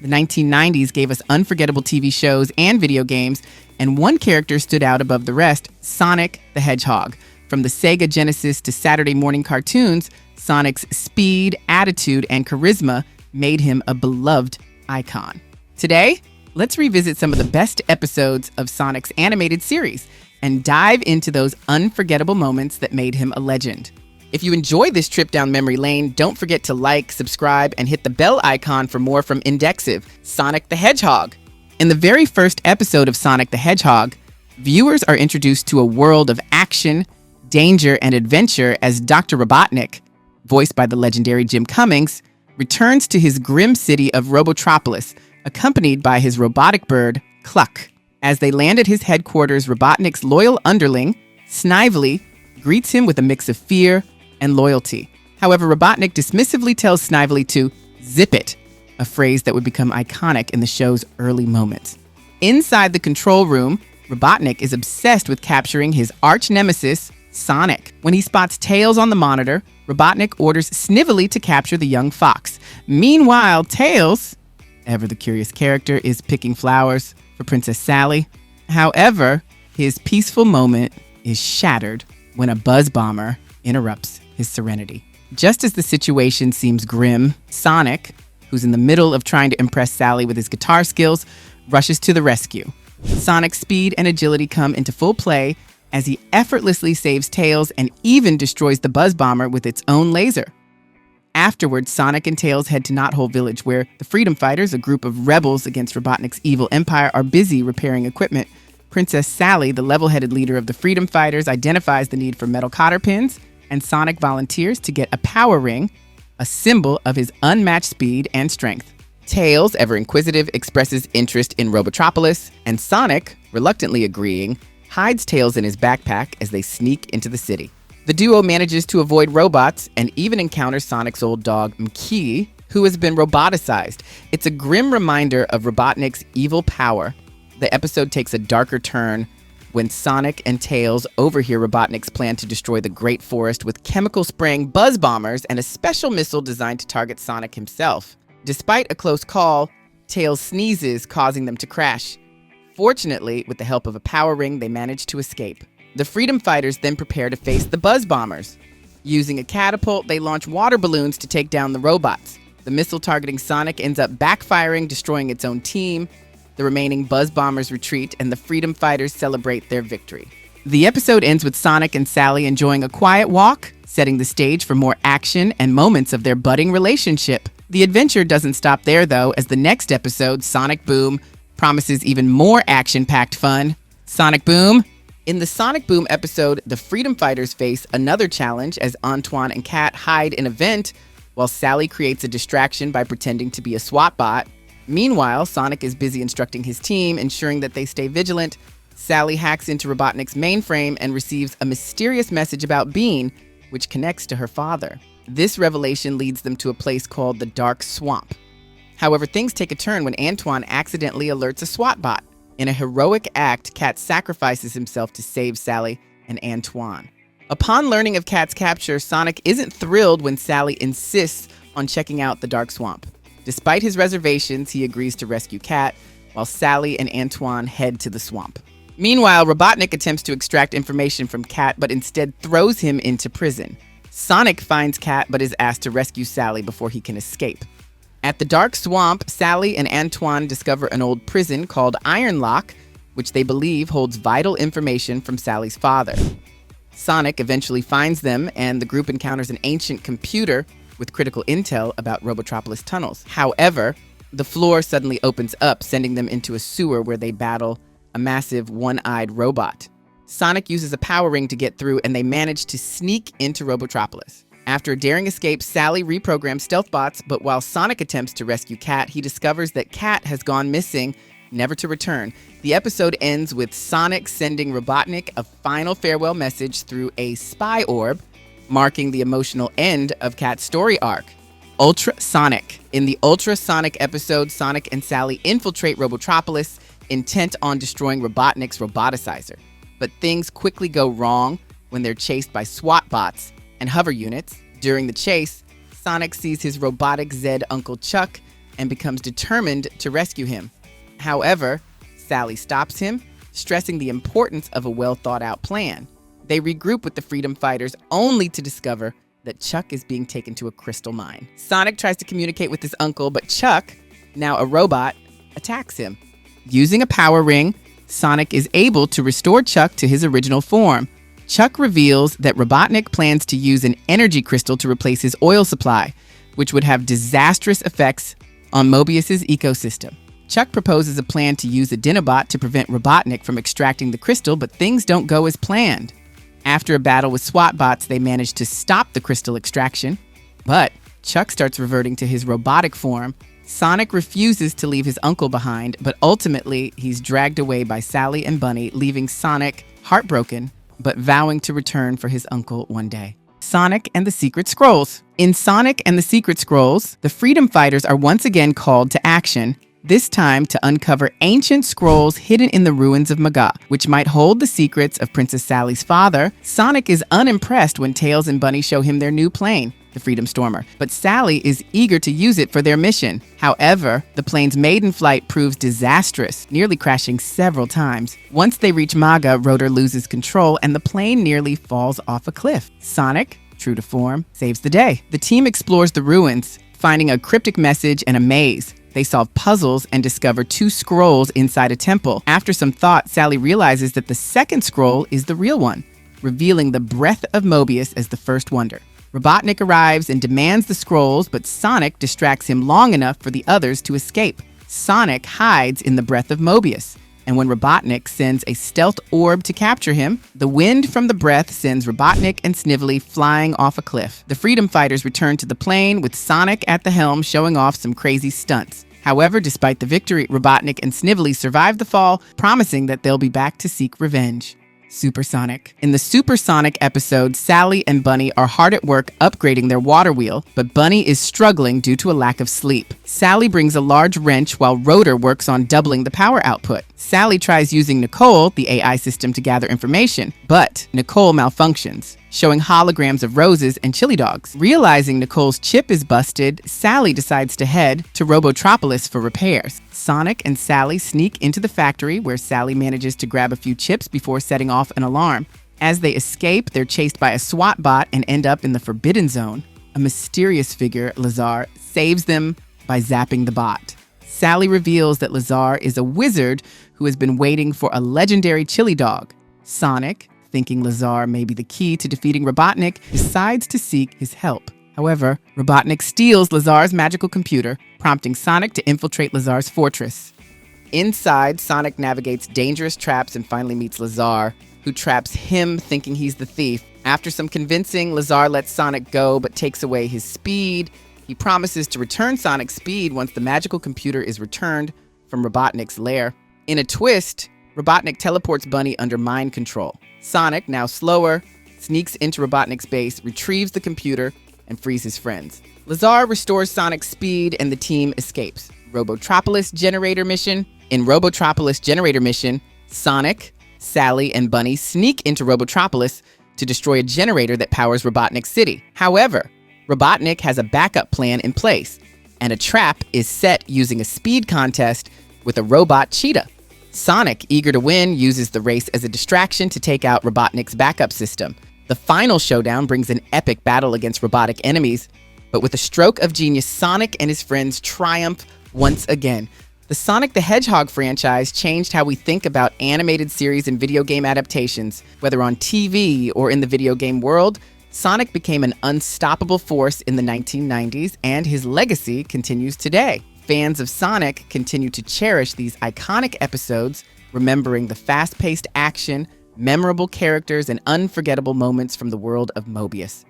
The 1990s gave us unforgettable TV shows and video games, and one character stood out above the rest: Sonic the Hedgehog. From the Sega Genesis to Saturday morning cartoons, Sonic's speed, attitude, and charisma made him a beloved icon. Today, let's revisit some of the best episodes of Sonic's animated series and dive into those unforgettable moments that made him a legend. If you enjoyed this trip down memory lane, don't forget to like, subscribe, and hit the bell icon for more from Indexive, Sonic the Hedgehog. In the very first episode of Sonic the Hedgehog, viewers are introduced to a world of action, danger, and adventure as Dr. Robotnik, voiced by the legendary Jim Cummings, returns to his grim city of Robotropolis, accompanied by his robotic bird, Cluck. As they land at his headquarters, Robotnik's loyal underling, Snively, greets him with a mix of fear and loyalty. However, Robotnik dismissively tells Snively to zip it, a phrase that would become iconic in the show's early moments. Inside the control room, Robotnik is obsessed with capturing his arch nemesis, Sonic. When he spots Tails on the monitor, Robotnik orders Snively to capture the young fox. Meanwhile, Tails, ever the curious character, is picking flowers for Princess Sally. However, his peaceful moment is shattered when a buzz bomber interrupts his serenity. Just as the situation seems grim, Sonic, who's in the middle of trying to impress Sally with his guitar skills, rushes to the rescue. Sonic's speed and agility come into full play as he effortlessly saves Tails and even destroys the buzz bomber with its own laser. Afterwards, Sonic and Tails head to Knothole Village, where the Freedom Fighters, a group of rebels against Robotnik's evil empire, are busy repairing equipment. Princess Sally, the level-headed leader of the Freedom Fighters, identifies the need for metal cotter pins, and Sonic volunteers to get a power ring, a symbol of his unmatched speed and strength. Tails, ever inquisitive, expresses interest in Robotropolis, and Sonic, reluctantly agreeing, hides Tails in his backpack as they sneak into the city. The duo manages to avoid robots and even encounters Sonic's old dog, Mkey, who has been roboticized. It's a grim reminder of Robotnik's evil power. The episode takes a darker turn when Sonic and Tails overhear Robotnik's plan to destroy the Great Forest with chemical-spraying buzz bombers and a special missile designed to target Sonic himself. Despite a close call, Tails sneezes, causing them to crash. Fortunately, with the help of a power ring, they manage to escape. The Freedom Fighters then prepare to face the buzz bombers. Using a catapult, they launch water balloons to take down the robots. The missile targeting Sonic ends up backfiring, destroying its own team. The remaining buzz bombers retreat, and the Freedom Fighters celebrate their victory. The episode ends with Sonic and Sally enjoying a quiet walk, setting the stage for more action and moments of their budding relationship. The adventure doesn't stop there, though, as the next episode, Sonic Boom, promises even more action-packed fun. Sonic Boom. In the Sonic Boom episode, the Freedom Fighters face another challenge as Antoine and Kat hide in a vent while Sally creates a distraction by pretending to be a SWAT bot. Meanwhile, Sonic is busy instructing his team, ensuring that they stay vigilant. Sally hacks into Robotnik's mainframe and receives a mysterious message about Bean, which connects to her father. This revelation leads them to a place called the Dark Swamp. However, things take a turn when Antoine accidentally alerts a SWAT bot. In a heroic act, Kat sacrifices himself to save Sally and Antoine. Upon learning of Kat's capture, Sonic isn't thrilled when Sally insists on checking out the Dark Swamp. Despite his reservations, he agrees to rescue Kat, while Sally and Antoine head to the swamp. Meanwhile, Robotnik attempts to extract information from Kat, but instead throws him into prison. Sonic finds Kat, but is asked to rescue Sally before he can escape. At the Dark Swamp, Sally and Antoine discover an old prison called Iron Lock, which they believe holds vital information from Sally's father. Sonic eventually finds them, and the group encounters an ancient computer with critical intel about Robotropolis tunnels. However, the floor suddenly opens up, sending them into a sewer where they battle a massive one-eyed robot. Sonic uses a power ring to get through, and they manage to sneak into Robotropolis. After a daring escape, Sally reprograms stealth bots, but while Sonic attempts to rescue Kat, he discovers that Kat has gone missing, never to return. The episode ends with Sonic sending Robotnik a final farewell message through a spy orb, marking the emotional end of Kat's story arc. Ultra Sonic. In the Ultra Sonic episode, Sonic and Sally infiltrate Robotropolis, intent on destroying Robotnik's roboticizer. But things quickly go wrong when they're chased by SWAT bots and hover units. During the chase, Sonic sees his robotic Zed Uncle Chuck and becomes determined to rescue him. However, Sally stops him, stressing the importance of a well-thought-out plan. They regroup with the freedom fighters only to discover that Chuck is being taken to a crystal mine. Sonic tries to communicate with his uncle, but Chuck, now a robot, attacks him. Using a power ring, Sonic is able to restore Chuck to his original form. Chuck reveals that Robotnik plans to use an energy crystal to replace his oil supply, which would have disastrous effects on Mobius's ecosystem. Chuck proposes a plan to use a Dinobot to prevent Robotnik from extracting the crystal, but things don't go as planned. After a battle with SWAT bots, they manage to stop the crystal extraction, but Chuck starts reverting to his robotic form. Sonic refuses to leave his uncle behind, but ultimately he's dragged away by Sally and Bunny, leaving Sonic heartbroken, but vowing to return for his uncle one day. Sonic and the Secret Scrolls. In Sonic and the Secret Scrolls, the freedom fighters are once again called to action, this time to uncover ancient scrolls hidden in the ruins of Maga, which might hold the secrets of Princess Sally's father. Sonic is unimpressed when Tails and Bunny show him their new plane, the Freedom Stormer, but Sally is eager to use it for their mission. However, the plane's maiden flight proves disastrous, nearly crashing several times. Once they reach Maga, Rotor loses control and the plane nearly falls off a cliff. Sonic, true to form, saves the day. The team explores the ruins, finding a cryptic message and a maze. They solve puzzles and discover 2 scrolls inside a temple. After some thought, Sally realizes that the second scroll is the real one, revealing the breath of Mobius as the first wonder. Robotnik arrives and demands the scrolls, but Sonic distracts him long enough for the others to escape. Sonic hides in the breath of Mobius, and when Robotnik sends a stealth orb to capture him, the wind from the breath sends Robotnik and Snively flying off a cliff. The freedom fighters return to the plane with Sonic at the helm showing off some crazy stunts. However, despite the victory, Robotnik and Snively survive the fall, promising that they'll be back to seek revenge. Supersonic. In the Supersonic episode, Sally and Bunny are hard at work upgrading their water wheel, but Bunny is struggling due to a lack of sleep. Sally brings a large wrench while Rotor works on doubling the power output. Sally tries using Nicole, the AI system, to gather information, but Nicole malfunctions, showing holograms of roses and chili dogs. Realizing Nicole's chip is busted, Sally decides to head to Robotropolis for repairs. Sonic and Sally sneak into the factory where Sally manages to grab a few chips before setting off an alarm. As they escape, they're chased by a SWAT bot and end up in the Forbidden Zone. A mysterious figure, Lazar, saves them by zapping the bot. Sally reveals that Lazar is a wizard who has been waiting for a legendary chili dog. Sonic, thinking Lazar may be the key to defeating Robotnik, decides to seek his help. However, Robotnik steals Lazar's magical computer, prompting Sonic to infiltrate Lazar's fortress. Inside, Sonic navigates dangerous traps and finally meets Lazar, who traps him thinking he's the thief. After some convincing, Lazar lets Sonic go but takes away his speed. He promises to return Sonic's speed once the magical computer is returned from Robotnik's lair. In a twist, Robotnik teleports Bunny under mind control. Sonic, now slower, sneaks into Robotnik's base, retrieves the computer, and frees his friends. Lazar restores Sonic's speed and the team escapes. Robotropolis generator mission. In Robotropolis generator mission, Sonic, Sally, and Bunny sneak into Robotropolis to destroy a generator that powers Robotnik City. However, Robotnik has a backup plan in place, and a trap is set using a speed contest with a robot cheetah. Sonic, eager to win, uses the race as a distraction to take out Robotnik's backup system. The final showdown brings an epic battle against robotic enemies, but with a stroke of genius, Sonic and his friends triumph once again. The Sonic the Hedgehog franchise changed how we think about animated series and video game adaptations. Whether on TV or in the video game world, Sonic became an unstoppable force in the 1990s, and his legacy continues today. Fans of Sonic continue to cherish these iconic episodes, remembering the fast-paced action, memorable characters, and unforgettable moments from the world of Mobius.